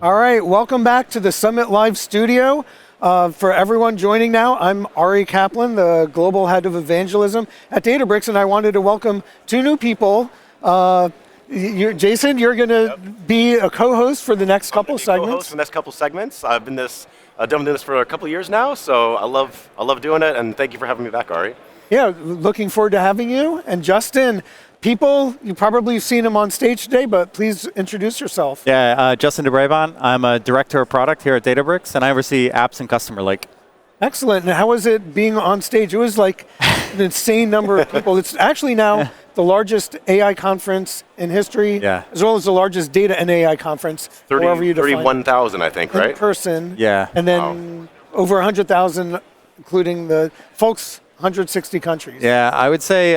All right, welcome back to the Summit Live studio. For everyone joining now, I'm Ari Kaplan, the Global Head of Evangelism at Databricks, and I wanted to welcome two new people. Jason, you're going to be a co-host for the next couple segments. Co-host for the next couple segments. I've been doing this for a couple years now, so I love doing it, and thank you for having me back, Ari. Yeah, looking forward to having you. And Justin, you probably have seen him on stage today, but please introduce yourself. Yeah, Justin DeBrabant. I'm a director of product here at Databricks, and I oversee apps and Customer Lake. Excellent. And how was it being on stage? It was like an insane number of people. It's actually now the largest AI conference in history, as well as the largest data and AI conference. 31,000, I think, right? In person. Yeah. And then over 100,000, including the folks, 160 countries. Yeah, I would say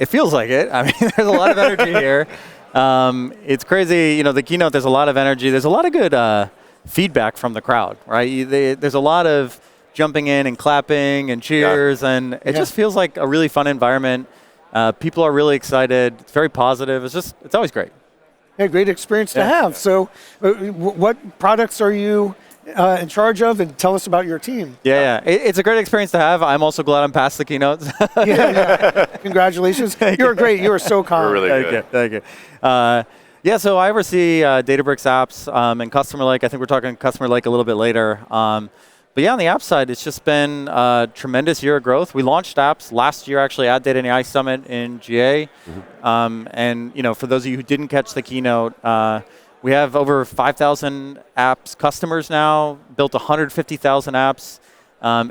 it feels like it. I mean, there's a lot of energy here. It's crazy. You know, the keynote, there's a lot of energy. There's a lot of good feedback from the crowd, right? There's a lot of jumping in and clapping and cheers, and it just feels like a really fun environment. People are really excited. It's very positive. It's always great. Yeah, great experience to have. So what products are you in charge of, and tell us about your team? It's a great experience to have. I'm also glad I'm past the keynotes. Congratulations. You were great. You were so calm. Really good. Thank you. So I oversee Databricks Apps and Customer Lake. I think we're talking Customer Lake a little bit later. But yeah, on the app side, it's just been a tremendous year of growth. We launched apps last year, actually, at Data and AI Summit in GA. And for those of you who didn't catch the keynote, we have over 5,000 apps customers now, built 150,000 apps.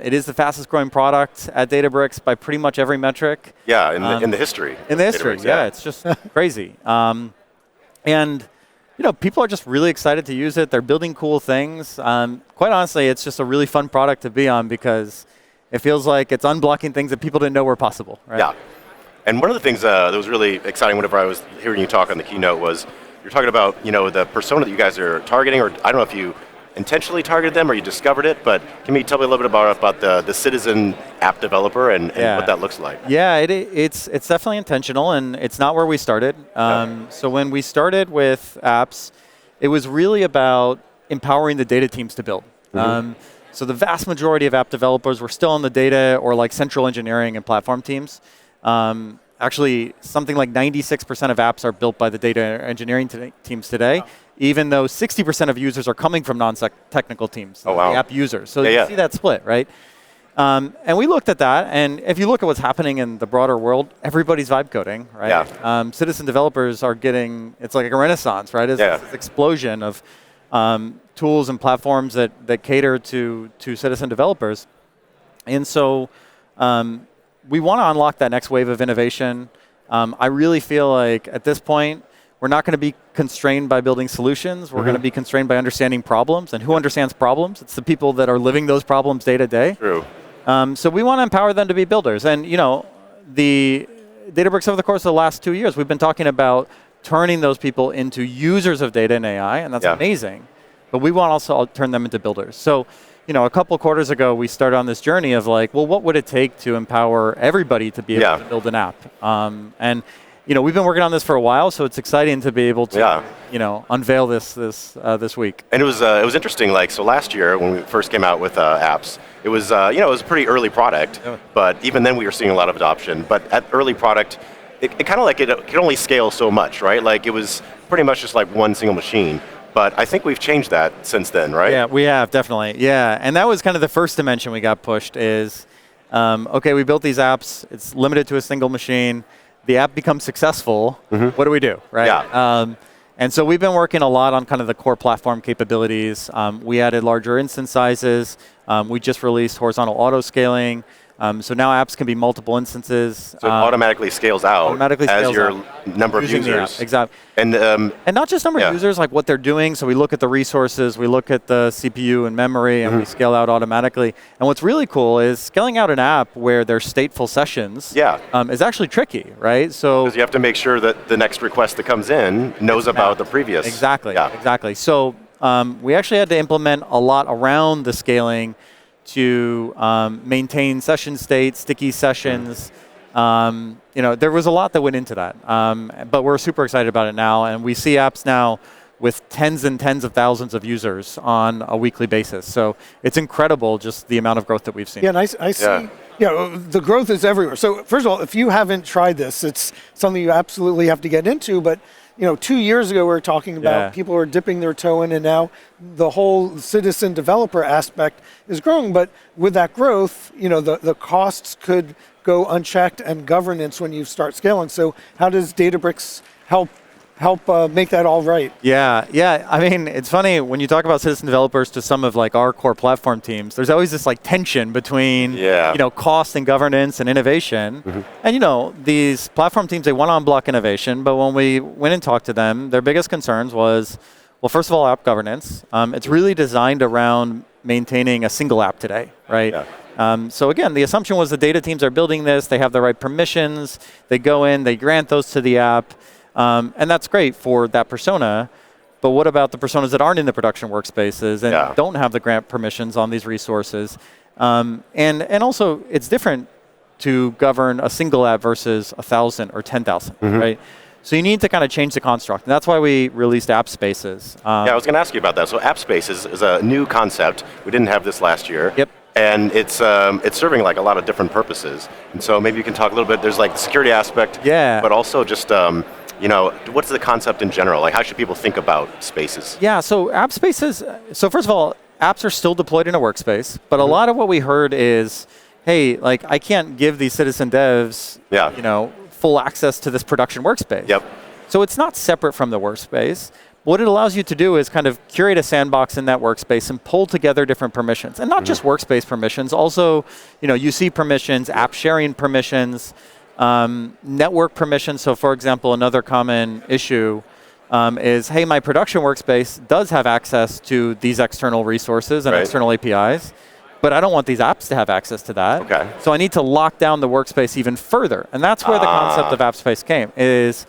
It is the fastest growing product at Databricks by pretty much every metric. Yeah, in the history. In the history, it's just crazy. And people are just really excited to use it. They're building cool things. Quite honestly, it's just a really fun product to be on because it feels like it's unblocking things that people didn't know were possible. Right? Yeah. And one of the things that was really exciting whenever I was hearing you talk on the keynote was you're talking about the persona that you guys are targeting, or I don't know if you intentionally targeted them or you discovered it, but can you tell me a little bit about the citizen app developer and what that looks like? Yeah, it's definitely intentional, and it's not where we started. So when we started with apps, it was really about empowering the data teams to build. So the vast majority of app developers were still on the data or like central engineering and platform teams. Actually, something like 96% of apps are built by the data engineering teams today, even though 60% of users are coming from non-technical teams, the app users. So you see that split, right? And we looked at that, and if you look at what's happening in the broader world, everybody's vibe coding, right? Citizen developers are it's like a renaissance, right? It's this explosion of tools and platforms that cater to citizen developers. And so we want to unlock that next wave of innovation. I really feel like at this point, we're not going to be constrained by building solutions. We're going to be constrained by understanding problems. And who understands problems? It's the people that are living those problems day to day. True. So we want to empower them to be builders. And the Databricks over the course of the last 2 years, we've been talking about turning those people into users of data and AI, and that's amazing. But we want also to turn them into builders. So a couple quarters ago, we started on this journey of like, well, what would it take to empower everybody to be able to build an app? And we've been working on this for a while, so it's exciting to be able to unveil this week. And it was interesting. Like, so last year when we first came out with apps, it was it was a pretty early product, but even then we were seeing a lot of adoption. But at early product, it kind of like it could only scale so much, right? Like it was pretty much just like one single machine. But I think we've changed that since then, right? Yeah, we have, definitely. Yeah, and that was kind of the first dimension we got pushed is, we built these apps. It's limited to a single machine. The app becomes successful. What do we do, right? Yeah. And so we've been working a lot on kind of the core platform capabilities. We added larger instance sizes. We just released horizontal auto-scaling. So now apps can be multiple instances. So it automatically scales out as your number of users. Exactly. And not just number of users, like what they're doing. So we look at the resources, we look at the CPU and memory, and we scale out automatically. And what's really cool is scaling out an app where there's stateful sessions is actually tricky, right? So because you have to make sure that the next request that comes in knows about the previous. Exactly. So we actually had to implement a lot around the scaling to maintain session state, sticky sessions. There was a lot that went into that. But we're super excited about it now, and we see apps now with tens and tens of thousands of users on a weekly basis. So it's incredible just the amount of growth that we've seen. Yeah, and I see. Yeah, the growth is everywhere. So first of all, if you haven't tried this, it's something you absolutely have to get into. But 2 years ago we were talking about people who are dipping their toe in, and now the whole citizen developer aspect is growing. But with that growth, the costs could go unchecked, and governance when you start scaling. So how does Databricks help make that all right? Yeah. I mean, it's funny when you talk about citizen developers to some of like our core platform teams. There's always this like tension between cost and governance and innovation. And these platform teams, they want to unblock innovation, but when we went and talked to them, their biggest concerns was, well, first of all, app governance. It's really designed around maintaining a single app today, right? So again, the assumption was the data teams are building this. They have the right permissions. They go in, they grant those to the app. And that's great for that persona, but what about the personas that aren't in the production workspaces and don't have the grant permissions on these resources? And also, it's different to govern a single app versus 1,000 or 10,000, right? So you need to kind of change the construct, and that's why we released App Spaces. I was going to ask you about that. So App Spaces is a new concept. We didn't have this last year. And it's serving like a lot of different purposes. And so maybe you can talk a little bit. There's like the security aspect, but also just what's the concept in general? Like, how should people think about spaces? Yeah, so App Spaces, so first of all, apps are still deployed in a workspace, but a lot of what we heard is, hey, like, I can't give these citizen devs, full access to this production workspace. So it's not separate from the workspace. What it allows you to do is kind of curate a sandbox in that workspace and pull together different permissions. And not just workspace permissions, also, UC permissions, app sharing permissions, network permissions. So for example, another common issue is, hey, my production workspace does have access to these external resources and external APIs, but I don't want these apps to have access to that. So I need to lock down the workspace even further. And that's where the concept of App Space came, is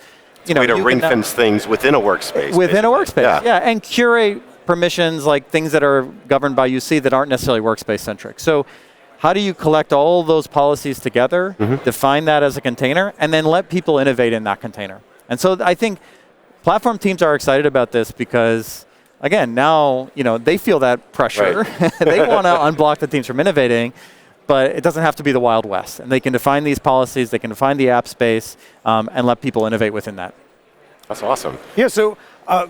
way to ring fence things within a workspace. Within a workspace, and curate permissions like things that are governed by UC that aren't necessarily workspace centric. So how do you collect all those policies together, define that as a container, and then let people innovate in that container? And so I think platform teams are excited about this because, again, now they feel that pressure. They want to unblock the teams from innovating, but it doesn't have to be the Wild West. And they can define these policies, they can define the app space, and let people innovate within that. That's awesome. Yeah, so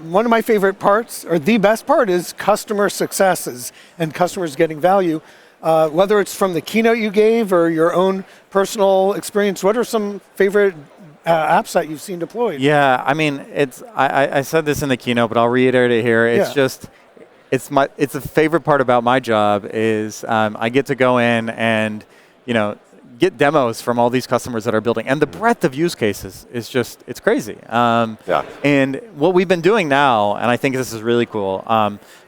one of my favorite parts, or the best part, is customer successes and customers getting value. Whether it's from the keynote you gave or your own personal experience, what are some favorite apps that you've seen deployed? Yeah, I mean, I said this in the keynote, but I'll reiterate it here. It's just, it's a favorite part about my job is I get to go in and, get demos from all these customers that are building. And the breadth of use cases is just, it's crazy. And what we've been doing now, and I think this is really cool,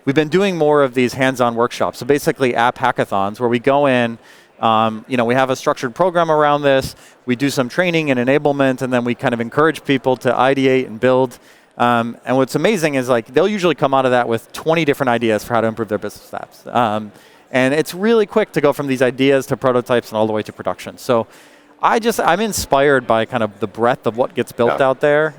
we've been doing more of these hands-on workshops. So basically app hackathons where we go in, we have a structured program around this, we do some training and enablement, and then we kind of encourage people to ideate and build. And what's amazing is like they'll usually come out of that with 20 different ideas for how to improve their business apps. And it's really quick to go from these ideas to prototypes and all the way to production. So I'm inspired by kind of the breadth of what gets built out there.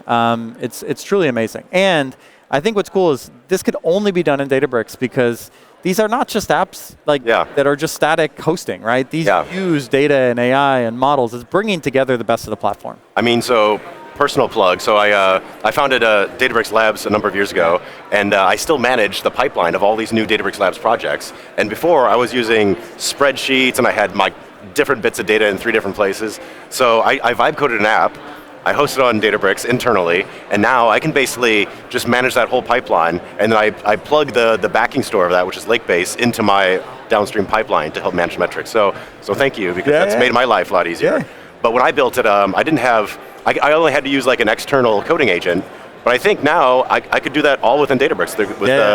It's truly amazing. And I think what's cool is this could only be done in Databricks because these are not just apps that are just static hosting, right? These use data and AI and models. It's bringing together the best of the platform. I mean, so personal plug. So I founded Databricks Labs a number of years ago, and I still manage the pipeline of all these new Databricks Labs projects. And before, I was using spreadsheets, and I had my different bits of data in 3 different places. So I vibe coded an app. I host it on Databricks internally, and now I can basically just manage that whole pipeline, and then I plug the backing store of that, which is Lakebase, into my downstream pipeline to help manage metrics. So thank you, because that's made my life a lot easier. But when I built it, I didn't have, I only had to use like an external coding agent, but I think now I could do that all within Databricks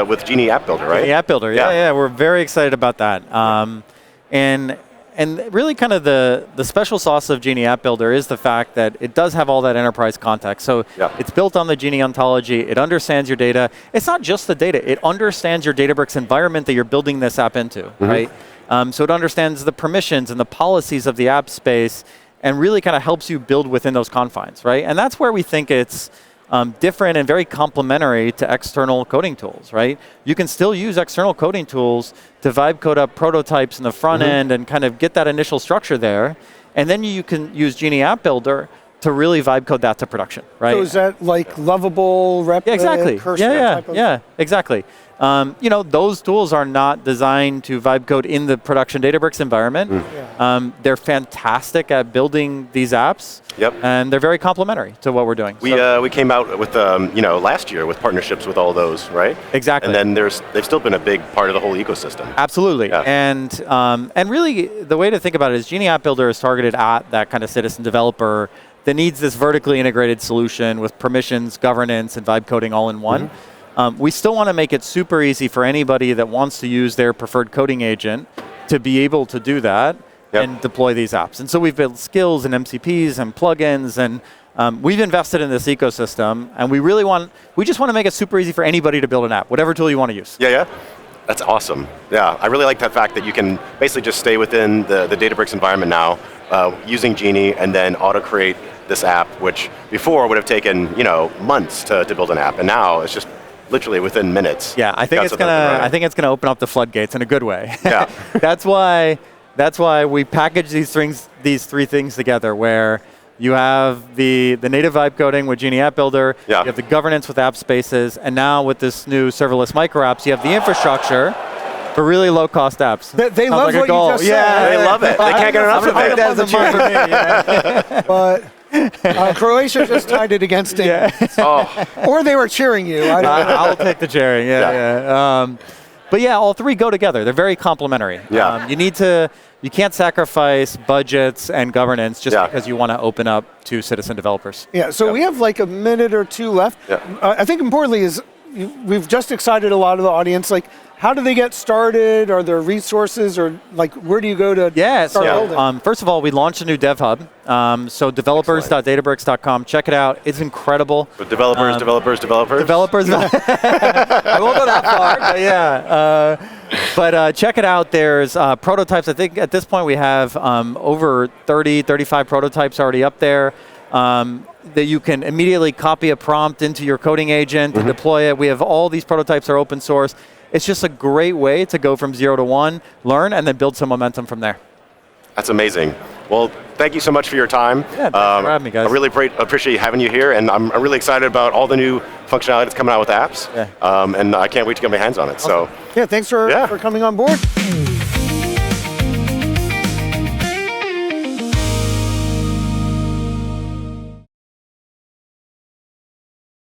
with Genie App Builder, right? Genie App Builder, yeah, we're very excited about that. And really kind of the special sauce of Genie App Builder is the fact that it does have all that enterprise context. So it's built on the Genie ontology. It understands your data. It's not just the data. It understands your Databricks environment that you're building this app into, right? So it understands the permissions and the policies of the app space and really kind of helps you build within those confines, right? And that's where we think it's different and very complementary to external coding tools, right? You can still use external coding tools to vibe code up prototypes in the front end and kind of get that initial structure there. And then you can use Genie App Builder to really vibe code that to production, right? So is that like lovable, replit, exactly. cursor type of? Yeah, exactly. Those tools are not designed to vibe code in the production Databricks environment. They're fantastic at building these apps, and they're very complementary to what we're doing. We came out with last year with partnerships with all those, right? Exactly. And then they've still been a big part of the whole ecosystem. Absolutely. Yeah. And really, the way to think about it is Genie App Builder is targeted at that kind of citizen developer that needs this vertically integrated solution with permissions, governance, and vibe coding all in one. We still want to make it super easy for anybody that wants to use their preferred coding agent to be able to do that and deploy these apps. And so we've built skills and MCPs and plugins, and we've invested in this ecosystem, and we just want to make it super easy for anybody to build an app, whatever tool you want to use. Yeah. That's awesome. Yeah, I really like that fact that you can basically just stay within the Databricks environment now, using Genie, and then auto-create this app, which before would have taken months to build an app, and now it's just literally within minutes. Yeah, I think it's gonna open up the floodgates in a good way. Yeah, that's why we package these three things together, where you have the native vibe coding with Genie App Builder, you have the governance with app spaces, and now with this new serverless micro apps, you have the infrastructure for really low-cost apps. They love like what you just said. Yeah, they love it. They can't get enough of it. That's a fun for me. Yeah. But Croatia just tied it against England. Or they were cheering you. I don't know. I'll take the cheering. But yeah, all three go together. They're very complementary. You can't sacrifice budgets and governance just because you want to open up to citizen developers. Yeah, so we have like a minute or two left. I think importantly is we've just excited a lot of the audience. Like, how do they get started? Are there resources, or like where do you go to start building? First of all, we launched a new dev hub. So developers.databricks.com. Check it out. It's incredible. But developers. I won't go that far, but check it out. There's prototypes. I think at this point we have over 30, 35 prototypes already up there. That you can immediately copy a prompt into your coding agent and deploy it. We have all these prototypes are open source. It's just a great way to go from 0 to 1, learn, and then build some momentum from there. That's amazing. Well, thank you so much for your time. Yeah, thanks for having me, guys. I really appreciate having you here, and I'm really excited about all the new functionality that's coming out with apps. And I can't wait to get my hands on it. Awesome. So, thanks for coming on board.